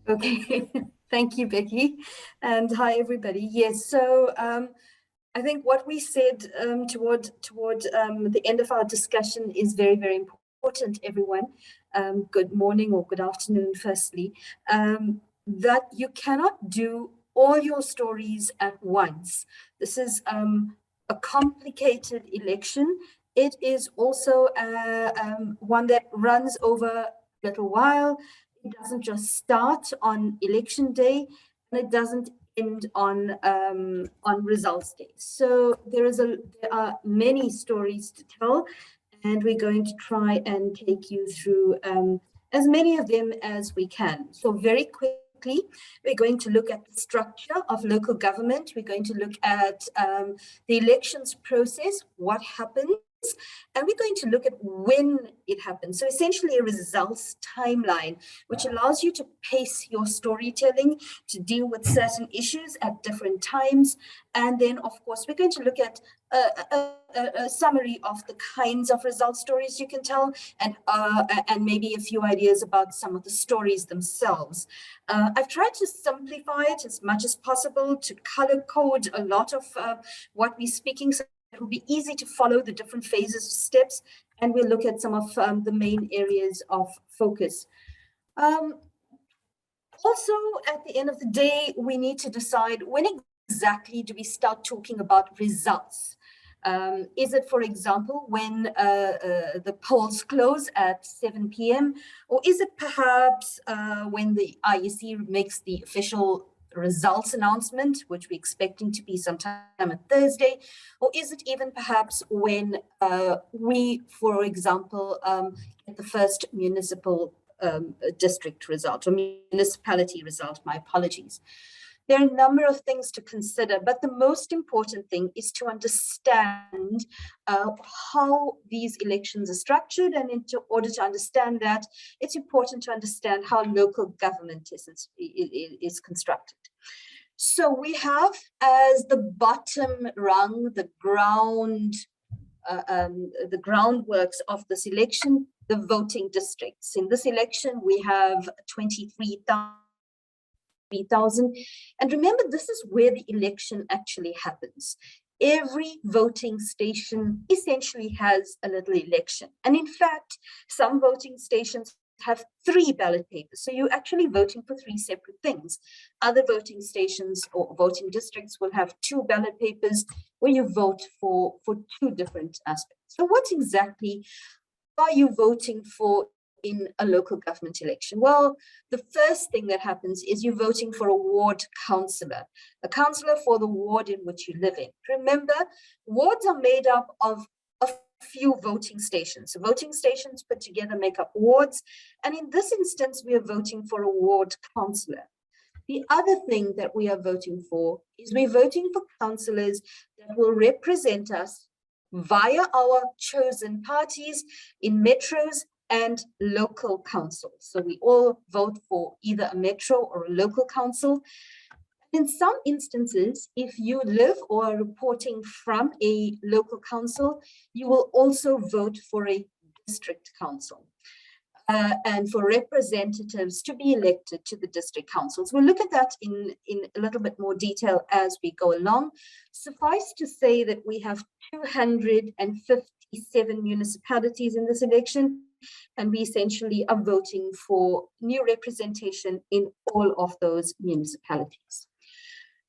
Okay, thank you, Becky, and hi everybody. Yes, so I think what we said toward the end of our discussion is very, very important, everyone. Good morning or good afternoon, firstly. That you cannot do all your stories at once. This is a complicated election. It is also one that runs over a little while. It doesn't just start on election day, and it doesn't end on results day. So there are many stories to tell, and we're going to try and take you through as many of them as we can. So very quickly, we're going to look at the structure of local government. We're going to look at the elections process, what happens, and we're going to look at when it happens. So essentially a results timeline, which allows you to pace your storytelling, to deal with certain issues at different times. And then, of course, we're going to look at a summary of the kinds of results stories you can tell, and maybe a few ideas about some of the stories themselves. I've tried to simplify it as much as possible, to color code a lot of what we're speaking, so it will be easy to follow the different phases of steps, and we'll look at some of the main areas of focus. Also, at the end of the day, we need to decide when exactly do we start talking about results. Is it, for example, when the polls close at 7 p.m., or is it perhaps when the IEC makes the official results announcement, which we're expecting to be sometime on Thursday, or is it even perhaps when we, for example, get the first municipal district result or municipality result? My apologies. There are a number of things to consider, but the most important thing is to understand how these elections are structured, and in order to understand that, it's important to understand how local government is constructed. So we have as the bottom rung, the groundworks of this election, the voting districts. In this election, we have 23,000. And remember, this is where the election actually happens. Every voting station essentially has a little election. And in fact, some voting stations have 3 ballot papers. So you're actually voting for 3 separate things. Other voting stations or voting districts will have 2 ballot papers where you vote for 2 different aspects. So what exactly are you voting for in a local government election? Well, the first thing that happens is you're voting for a ward councillor, a councillor for the ward in which you live in. Remember, wards are made up of a few voting stations. So voting stations put together make up wards. And in this instance, we are voting for a ward councillor. The other thing that we are voting for is we're voting for councillors that will represent us via our chosen parties in metros and local councils. So we all vote for either a metro or a local council. In some instances, if you live or are reporting from a local council, you will also vote for a district council and for representatives to be elected to the district councils. We'll look at that in a little bit more detail as we go along. Suffice to say that we have 257 municipalities in this election, and we essentially are voting for new representation in all of those municipalities.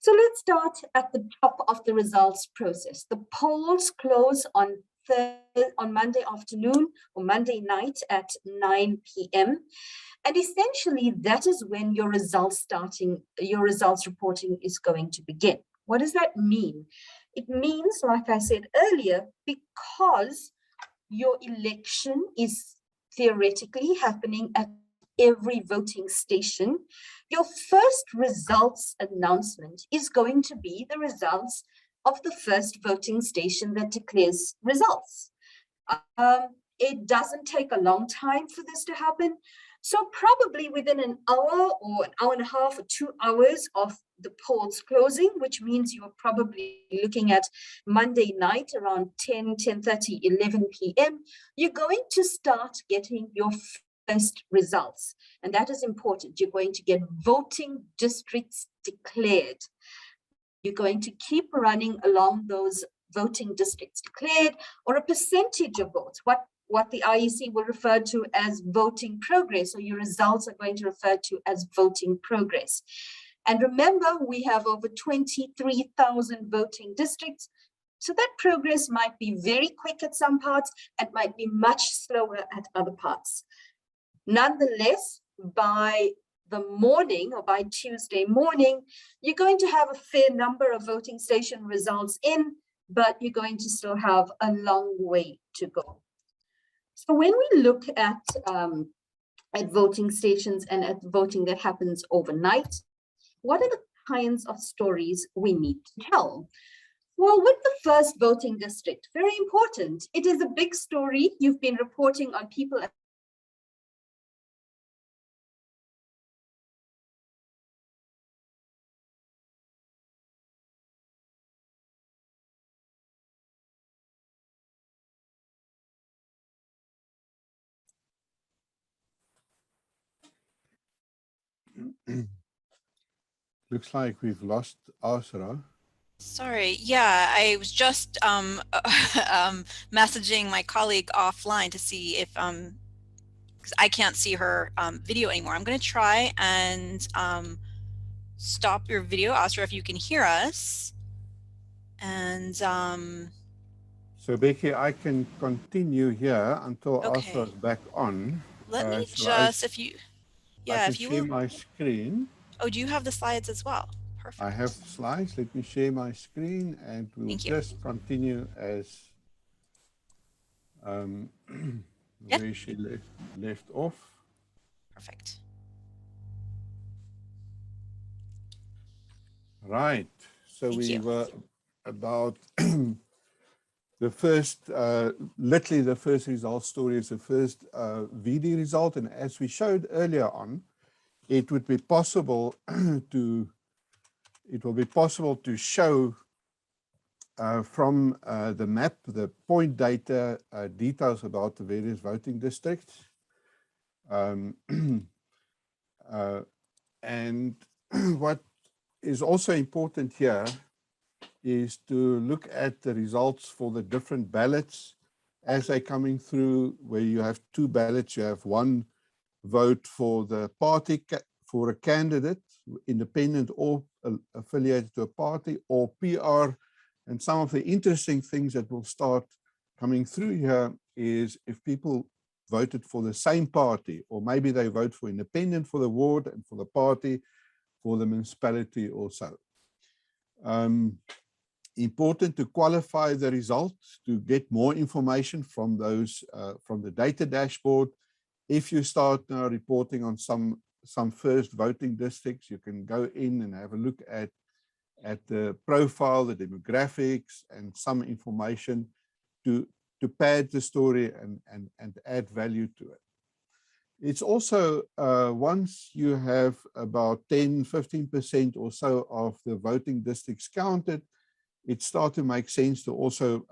So let's start at the top of the results process. The polls close on Monday afternoon or Monday night at 9 p.m. And essentially that is when your results reporting is going to begin. What does that mean? It means, like I said earlier, because your election is theoretically happening at every voting station, your first results announcement is going to be the results of the first voting station that declares results. It doesn't take a long time for this to happen. So probably within an hour or an hour and a half or 2 hours of the polls closing, which means you're probably looking at Monday night around 10:30, 11 p.m., you're going to start getting your first results. And that is important. You're going to get voting districts declared. You're going to keep running along those voting districts declared, or a percentage of votes, what the IEC will refer to as voting progress, or your results are going to refer to as voting progress. And remember, we have over 23,000 voting districts. So that progress might be very quick at some parts and might be much slower at other parts. Nonetheless, by the morning or by Tuesday morning, you're going to have a fair number of voting station results in, but you're going to still have a long way to go. So when we look at voting stations and at voting that happens overnight, what are the kinds of stories we need to tell? Well, with the first voting district, very important. It is a big story. You've been reporting on people. Looks like we've lost Aasra. Sorry, yeah, I was just messaging my colleague offline to see if 'cause I can't see her video anymore. I'm going to try and stop your video, Aasra, if you can hear us. And So Becky, I can continue here until okay, Aasra's back on. let me Shall just, if you, I yeah, can if you share will. my screen. Oh, do you have the slides as well? Perfect. I have slides. Let me share my screen and we'll Thank you. just continue as Yep. where she left off. Perfect. Right. So Thank we you. were about the first, literally the first result story is the first VD result. And as we showed earlier on, it would be possible it will be possible to show from the map, the point data details about the various voting districts. And what is also important here is to look at the results for the different ballots as they're coming through, where you have two ballots. You have one vote for the party, for a candidate, independent or affiliated to a party, or PR. And some of the interesting things that will start coming through here is if people voted for the same party, or maybe they vote for independent for the ward and for the party for the municipality also. Important to qualify the results to get more information from those from the data dashboard. If you start now reporting on some first voting districts, you can go in and have a look at the profile, the demographics, and some information to pad the story and add value to it. It's also, once you have about 10–15% or so of the voting districts counted, it starts to make sense to also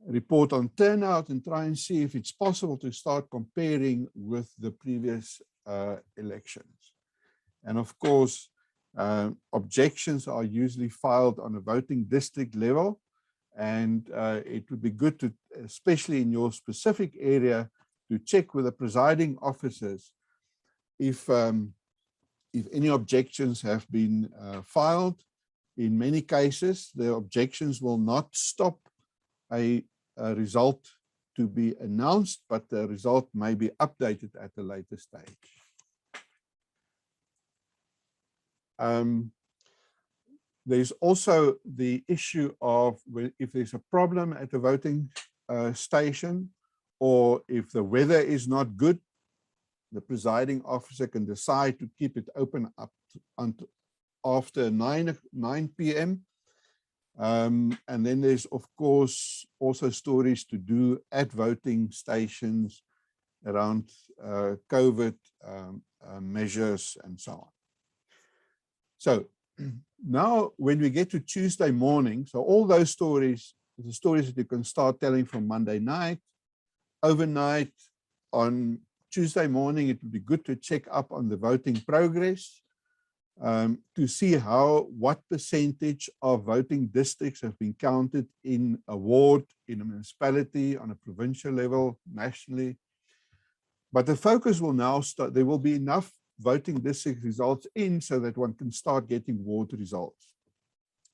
report on turnout and try and see if it's possible to start comparing with the previous elections. And of course, objections are usually filed on a voting district level, and it would be good to, especially in your specific area, to check with the presiding officers if any objections have been filed. In many cases, the objections will not stop a result to be announced, but the result may be updated at a later stage. There's also the issue of if there's a problem at the voting station, or if the weather is not good, the presiding officer can decide to keep it open up until after 9 p.m. And then there's, of course, also stories to do at voting stations around COVID measures and so on. So now when we get to Tuesday morning, so all those stories, the stories that you can start telling from Monday night, overnight, on Tuesday morning, it would be good to check up on the voting progress to see what percentage of voting districts have been counted in a ward, in a municipality, on a provincial level, nationally. But the focus will now start. There will be enough voting district results in so that one can start getting ward results.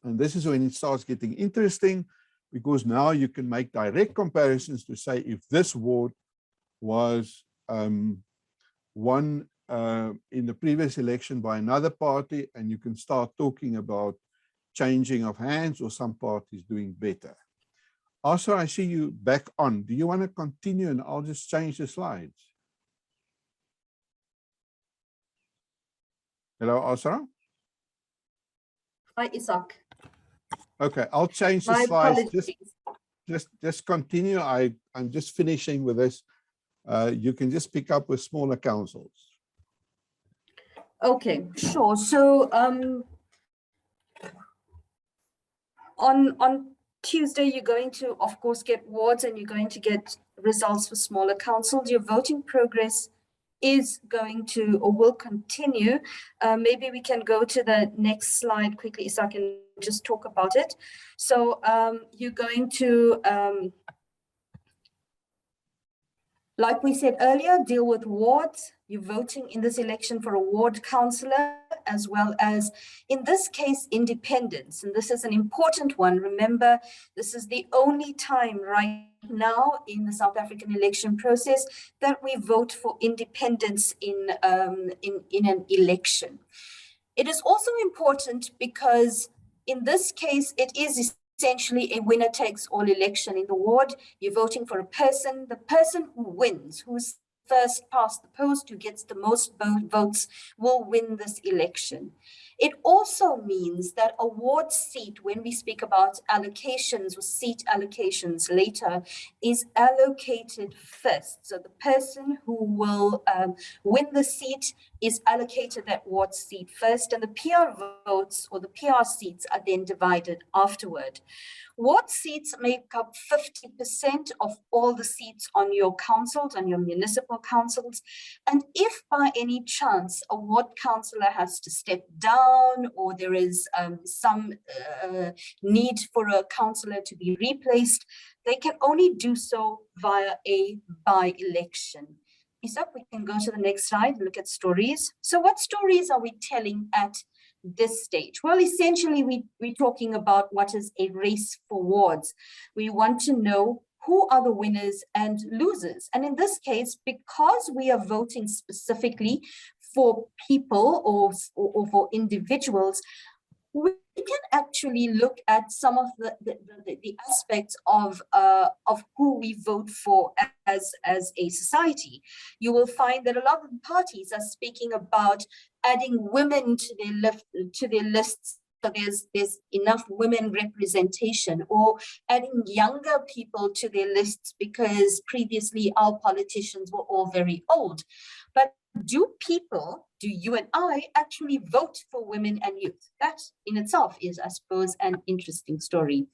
And this is when it starts getting interesting, because now you can make direct comparisons to say if this ward was won in the previous election by another party, and you can start talking about changing of hands or some parties doing better. Aasra, I see you back on. Do you want to continue, and I'll just change the slides? Hello, Aasra? Hi, Isak. Okay, I'll change the My slides. apologies. Just continue. I'm just finishing with this. You can just pick up with smaller councils. Okay, sure. So on Tuesday, you're going to, of course, get wards, and you're going to get results for smaller councils. Your voting progress is going to, or will continue. Maybe we can go to the next slide quickly so I can just talk about it. So you're going to, like we said earlier, deal with wards. You're voting in this election for a ward councillor, as well as, in this case, independents. And this is an important one. Remember, this is the only time right now in the South African election process that we vote for independents in an election. It is also important because in this case, it is essentially a winner takes all election. In the ward, you're voting for a person. The person who wins, who's first past the post, who gets the most votes, will win this election. It also means that a ward seat, when we speak about allocations or seat allocations later, is allocated first. So the person who will win the seat is allocated that ward seat first, and the PR votes or the PR seats are then divided afterward. Ward seats make up 50% of all the seats on your councils, on your municipal councils. And if by any chance a ward councillor has to step down, or there is some need for a councillor to be replaced, they can only do so via a by-election. Isak, we can go to the next slide and look at stories. So what stories are we telling at this stage? Well, essentially, we're talking about what is a race for wards. We want to know who are the winners and losers. And in this case, because we are voting specifically for people or for individuals, we can actually look at some of the aspects of who we vote for as a society. You will find that a lot of parties are speaking about adding women to their lists, so there's enough women representation, or adding younger people to their lists because previously our politicians were all very old. But do you and I actually vote for women and youth? That in itself is, I suppose, an interesting story.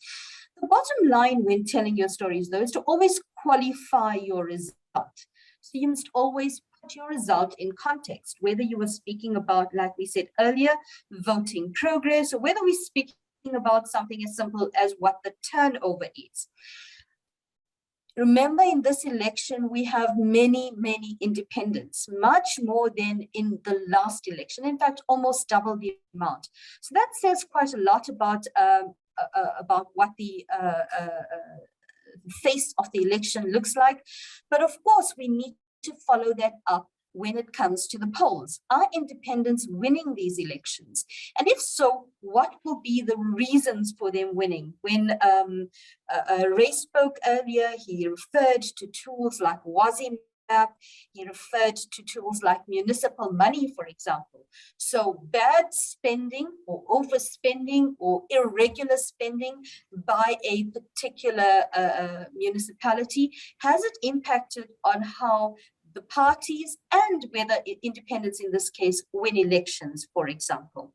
The bottom line when telling your stories, though, is to always qualify your result. So you must always put your result in context, whether you were speaking about, like we said earlier, voting progress, or whether we're speaking about something as simple as what the turnover is. Remember, in this election, we have many, many independents, much more than in the last election. In fact, almost double the amount. So that says quite a lot about what the face of the election looks like. But of course, we need to follow that up when it comes to the polls. Are independents winning these elections? And if so, what will be the reasons for them winning? When Ray spoke earlier, he referred to tools like WASIMAP, he referred to tools like municipal money, for example. So bad spending or overspending or irregular spending by a particular municipality, has it impacted on how the parties and whether independents in this case win elections, for example?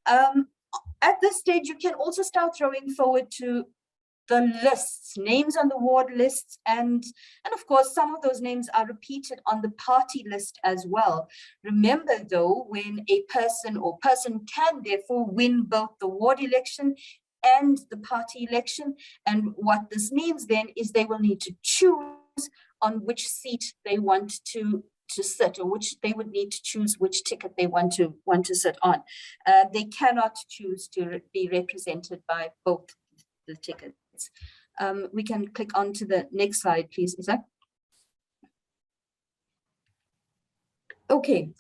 At this stage, you can also start throwing forward to the lists, names on the ward lists, and of course, some of those names are repeated on the party list as well. Remember though, when a person or person can therefore win both the ward election and the party election, and what this means then is they will need to choose on which seat they want to sit, or which they would need to choose which ticket they want to sit on. They cannot choose to be represented by both the tickets. We can click on to the next slide, please, Isaac. Okay,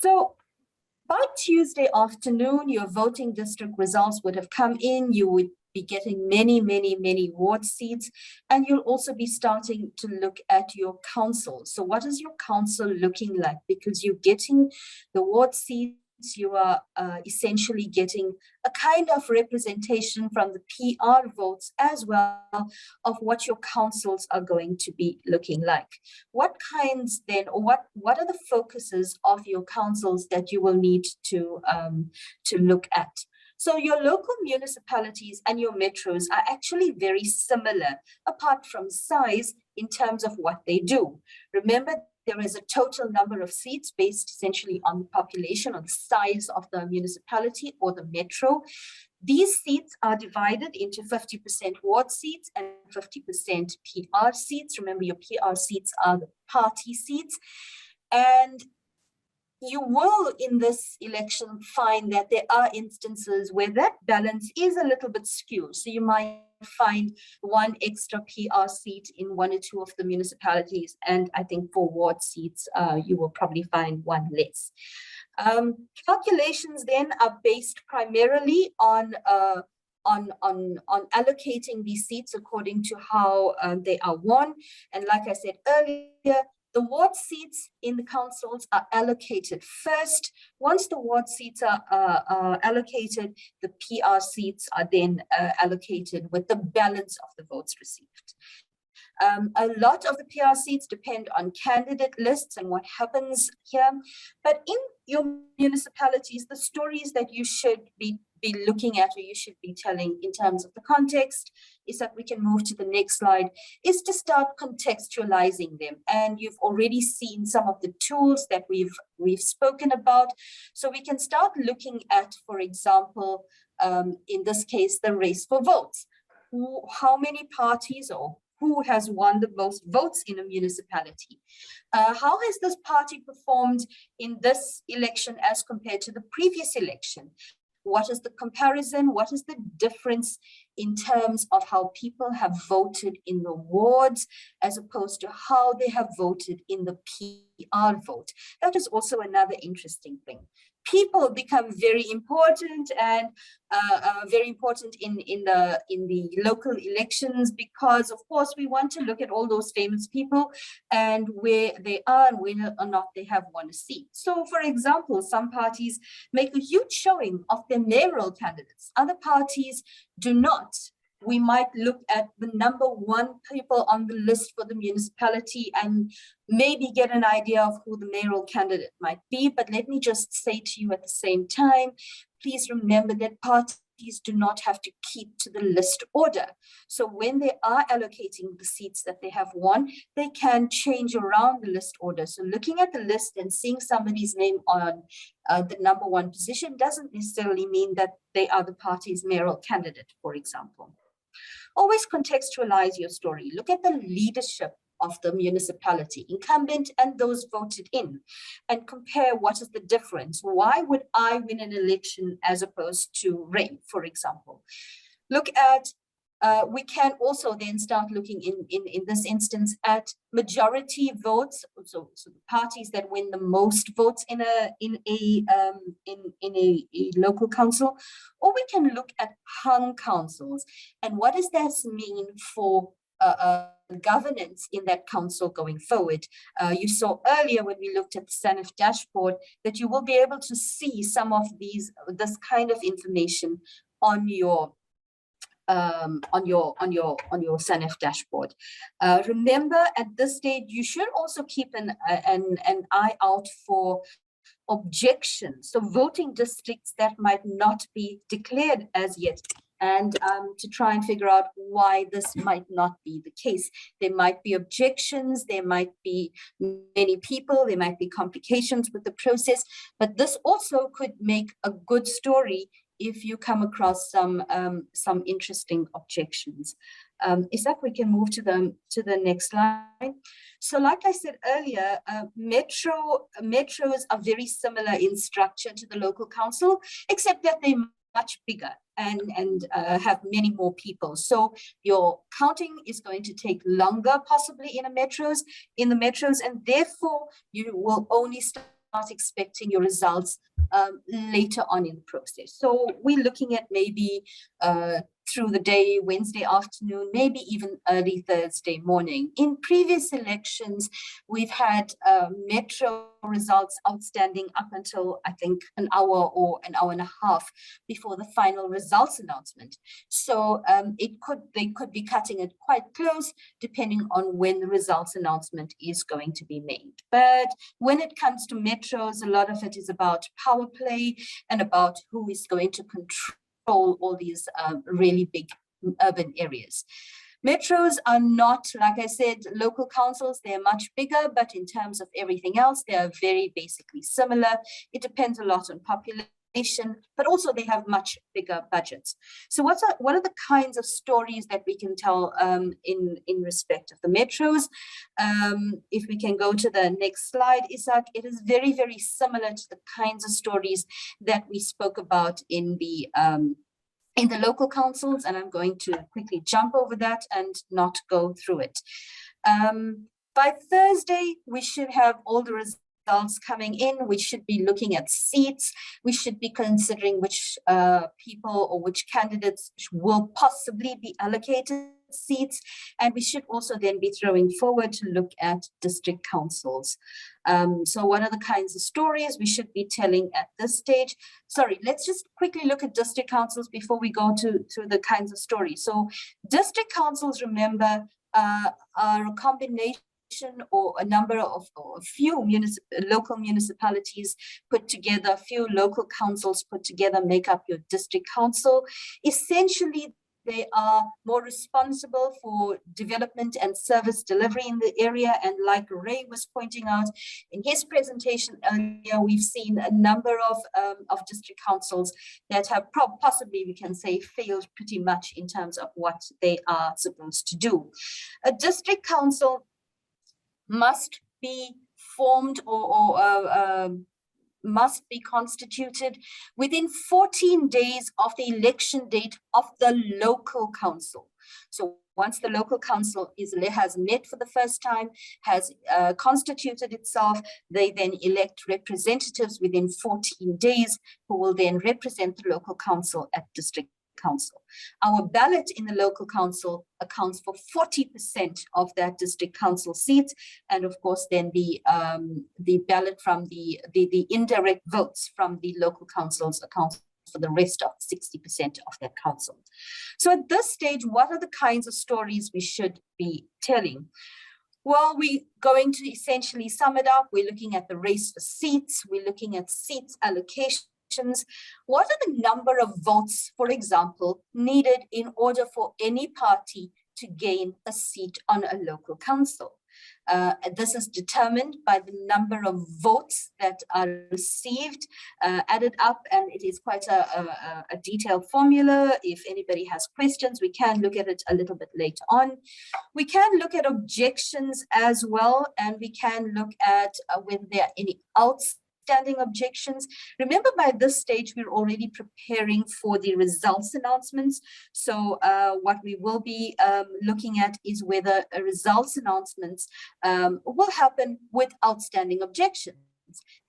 so by Tuesday afternoon, your voting district results would have come in. You would be getting many ward seats, and you'll also be starting to look at your council. So what is your council looking like? Because you're getting the ward seats, you are essentially getting a kind of representation from the PR votes as well of what your councils are going to be looking like. What kinds then, or what are the focuses of your councils that you will need to look at? So your local municipalities and your metros are actually very similar, apart from size in terms of what they do. Remember, there is a total number of seats based essentially on the population or the size of the municipality or the metro. These seats are divided into 50% ward seats and 50% PR seats. Remember, your PR seats are the party seats. And you will, in this election, find that there are instances where that balance is a little bit skewed. So you might find one extra PR seat in one or two of the municipalities, and I think for ward seats, you will probably find one less. Calculations then are based primarily on allocating these seats according to how they are won. And like I said earlier, the ward seats in the councils are allocated first. Once the ward seats are allocated, the PR seats are then allocated with the balance of the votes received. A lot of the PR seats depend on candidate lists and what happens here. But in your municipalities, the stories that you should be looking at, or you should be telling in terms of the context, is that we can move to the next slide, is to start contextualizing them. And you've already seen some of the tools that we've spoken about. So we can start looking at, for example, in this case, the race for votes. How many parties or who has won the most votes in a municipality? How has this party performed in this election as compared to the previous election? What is the comparison? What is the difference in terms of how people have voted in the wards as opposed to how they have voted in the PR vote? That is also another interesting thing. People become very important, and very important in the local elections, because of course we want to look at all those famous people and where they are and whether or not they have won a seat. So for example, some parties make a huge showing of their mayoral candidates. Other parties do not. We might look at the number one people on the list for the municipality and maybe get an idea of who the mayoral candidate might be. But let me just say to you at the same time, please remember that parties do not have to keep to the list order. So when they are allocating the seats that they have won, they can change around the list order. So looking at the list and seeing somebody's name on the number one position doesn't necessarily mean that they are the party's mayoral candidate, for example. Always contextualize your story. Look at the leadership of the municipality, incumbent and those voted in, and compare what is the difference. Why would I win an election as opposed to Ray, for example? Look at, we can also then start looking in this instance at majority votes, so the parties that win the most votes in a local council, or we can look at hung councils and what does that mean for governance in that council going forward. You saw earlier when we looked at the SANEF dashboard that you will be able to see some of this kind of information on your SANEF dashboard. Remember, at this stage, you should also keep an eye out for objections. So voting districts that might not be declared as yet and to try and figure out why this might not be the case. There might be objections, there might be many people, there might be complications with the process, but this also could make a good story if you come across some interesting objections. Isak, we can move to the next slide. So like I said earlier, metros are very similar in structure to the local council, except that they're much bigger and have many more people. So your counting is going to take longer, possibly in the metros, and therefore you will only start expecting your results later on in the process. So we're looking at maybe through the day, Wednesday afternoon, maybe even early Thursday morning. In previous elections, we've had metro results outstanding up until, I think, an hour or an hour and a half before the final results announcement. So they could be cutting it quite close depending on when the results announcement is going to be made. But when it comes to metros, a lot of it is about power play and about who is going to control all these really big urban areas. Metros are not, like I said, local councils. They're much bigger, but in terms of everything else, they are very basically similar. It depends a lot on population, but also they have much bigger budgets. So what are the kinds of stories that we can tell in respect of the metros? If we can go to the next slide, Isak, it is very, very similar to the kinds of stories that we spoke about in the local councils, and I'm going to quickly jump over that and not go through it. By Thursday, we should have all the results coming in. We should be looking at seats. We should be considering which people or which candidates will possibly be allocated seats, and we should also then be throwing forward to look at district councils. So what are the kinds of stories we should be telling at this stage? Sorry, let's just quickly look at district councils before we go to the kinds of stories. So district councils, remember, are a combination or a number of, or a few local municipalities put together, a few local councils put together make up your district council. Essentially, they are more responsible for development and service delivery in the area. And like Ray was pointing out in his presentation earlier, we've seen a number of district councils that have possibly, we can say, failed pretty much in terms of what they are supposed to do. A district council must be formed or must be constituted within 14 days of the election date of the local council. So once the local council has met for the first time, has constituted itself, they then elect representatives within 14 days who will then represent the local council at district council. Our ballot in the local council accounts for 40% of that district council seats, and of course then the ballot from the indirect votes from the local councils accounts for the rest of 60% of that council. So at this stage, what are the kinds of stories we should be telling? Well, we're going to essentially sum it up. We're looking at the race for seats. We're looking at seats allocation. What are the number of votes, for example, needed in order for any party to gain a seat on a local council? This is determined by the number of votes that are received, added up, and it is quite a detailed formula. If anybody has questions, we can look at it a little bit later on. We can look at objections as well, and we can look at whether there are any outstanding objections. Remember, by this stage, we're already preparing for the results announcements. So what we will be looking at is whether results announcements will happen with outstanding objections.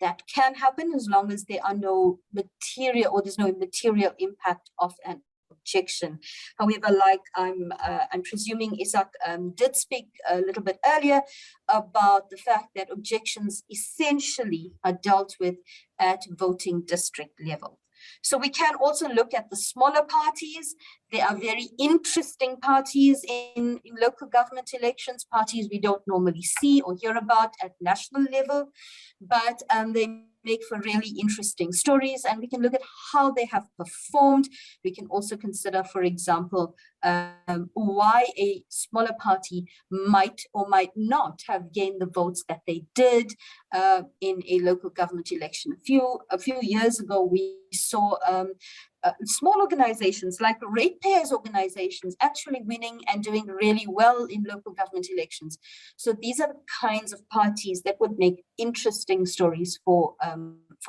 That can happen as long as there are no material or there's no material impact of an objection. However, like I'm presuming Isak did speak a little bit earlier about the fact that objections essentially are dealt with at voting district level. So we can also look at the smaller parties. There are very interesting parties in local government elections, parties we don't normally see or hear about at national level, but they make for really interesting stories, and we can look at how they have performed. We can also consider, for example, why a smaller party might or might not have gained the votes that they did in a local government election. A few years ago, we saw small organizations like ratepayers organizations actually winning and doing really well in local government elections. So these are the kinds of parties that would make interesting stories for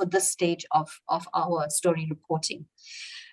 this stage of our story reporting.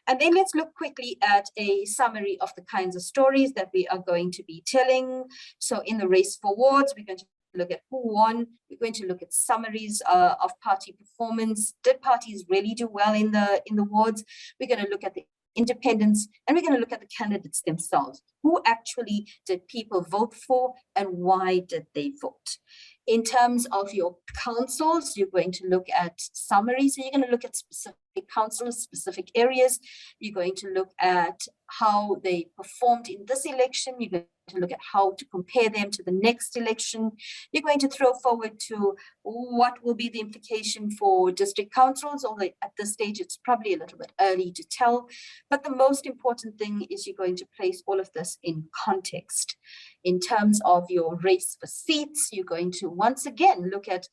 And then let's look quickly at a summary of the kinds of stories that we are going to be telling. So in the race for wards, we're going to look at who won. We're going to look at summaries of party performance. Did parties really do well in the wards? We're going to look at the independents, and we're going to look at the candidates themselves. Who actually did people vote for, and why did they vote? In terms of your councils, you're going to look at summaries. So you're going to look at specific councils, specific areas. You're going to look at how they performed in this election. You're going to look at how to compare them to the next election. You're going to throw forward to what will be the implication for district councils, although at this stage it's probably a little bit early to tell. But the most important thing is you're going to place all of this in context. In terms of your race for seats, you're going to once again look at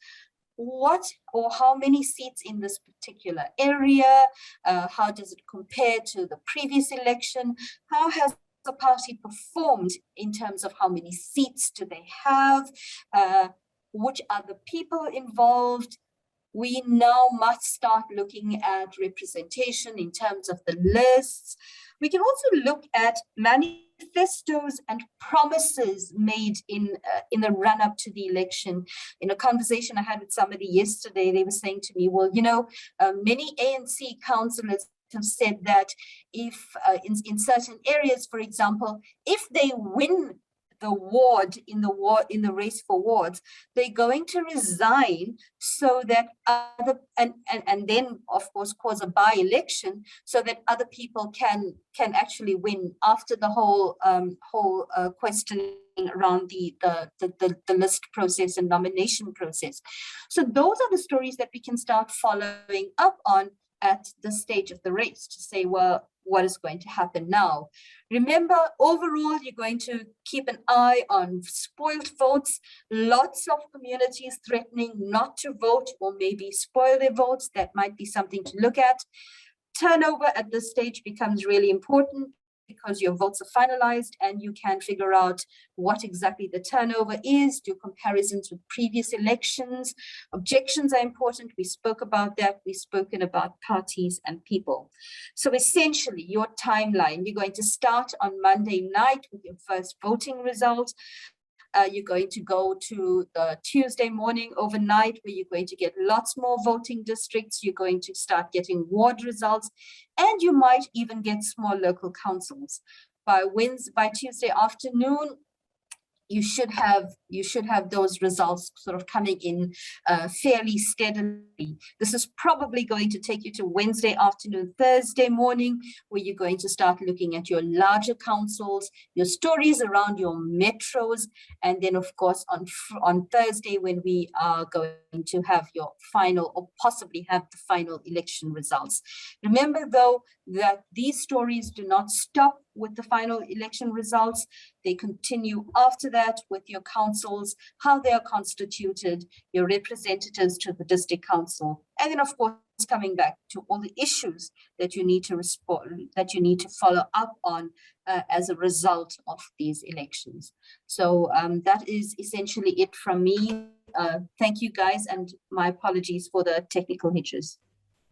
what or how many seats in this particular area, how does it compare to the previous election, how has the party performed in terms of how many seats do they have, which are the people involved. We now must start looking at representation in terms of the lists. We can also look at manifestos and promises made in the run-up to the election. In a conversation I had with somebody yesterday, they were saying to me, well, many ANC councillors have said that if in certain areas, for example, if they win the ward in the race for wards, they're going to resign so that other and then of course cause a by-election so that other people can actually win after the whole questioning around the list process and nomination process. So those are the stories that we can start following up on at this stage of the race to say, well, what is going to happen now? Remember, overall, you're going to keep an eye on spoiled votes, lots of communities threatening not to vote or maybe spoil their votes. That might be something to look at. Turnover at this stage becomes really important because your votes are finalized and you can figure out what exactly the turnover is, do comparisons with previous elections. Objections are important. We spoke about that. We've spoken about parties and people. So essentially, your timeline, you're going to start on Monday night with your first voting result. You're going to go to the Tuesday morning overnight where you're going to get lots more voting districts. You're going to start getting ward results, and you might even get small local councils. By Tuesday afternoon, you should have those results sort of coming in fairly steadily. This is probably going to take you to Wednesday afternoon, Thursday morning, where you're going to start looking at your larger councils, your stories around your metros, and then of course on Thursday when we are going to have your final or possibly have the final election results. Remember though that these stories do not stop with the final election results. They continue after that with your councils, how they are constituted, your representatives to the district council, and then of course coming back to all the issues that you need to respond, that you need to follow up on as a result of these elections. So that is essentially it from me. Thank you guys, and my apologies for the technical hitches.